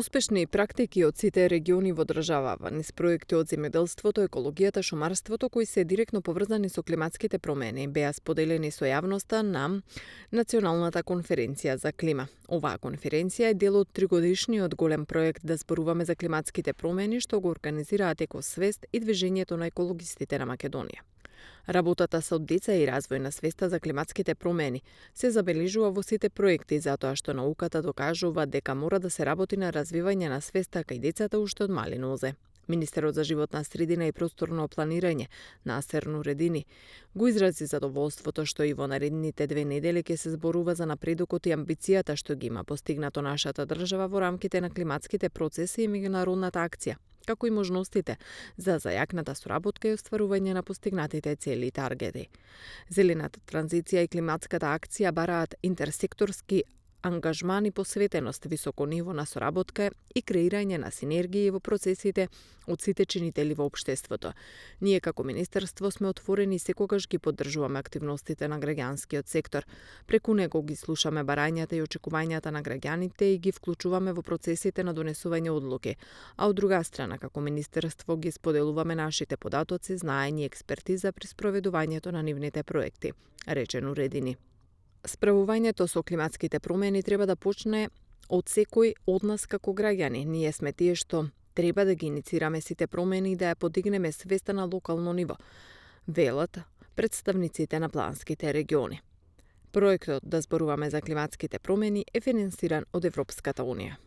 Успешни практики од сите региони во државава низ проекти од земјоделството, екологијата, шумарството кои се директно поврзани со климатските промени беа споделени со јавноста на Националната конференција за клима. Оваа конференција е дел од тригодишниот голем проект да зборуваме за климатските промени што го организираат Екосвест и Движењето на екологистите на Македонија. Работата со деца и развој на свеста за климатските промени се забележува во сите проекти затоа што науката докажува дека мора да се работи на развивање на свеста кај децата уште од мали нозе. Министерот за животна средина и просторно планирање Насер Нуредини го изрази задоволството што и во наредните 2 недели ќе се зборува за напредокот и амбицијата што ги има постигнато нашата држава во рамките на климатските процеси и меѓународната акција, како и можностите за зајакната соработка и остварување на постигнатите цели и таргети. Зелената транзиција и климатската акција бараат интерсекторски ангажман и посветеност, високо ниво на соработка и креирање на синергии во процесите од сите чинители во општеството. Ние како Министерство сме отворени и секогаш ги поддржуваме активностите на граѓанскиот сектор. Преку него ги слушаме барањата и очекувањата на граѓаните и ги вклучуваме во процесите на донесување одлуки. А од друга страна, како Министерство ги споделуваме нашите податоци, знаење и експертиза при спроведувањето на нивните проекти, рече Нуредини. Справувањето со климатските промени треба да почне од секој од нас како граѓани. Ние сме тие што треба да ги иницираме сите промени и да ја подигнеме свеста на локално ниво, велат представниците на планските региони. Проектот да зборуваме за климатските промени е финансиран од Европската унија.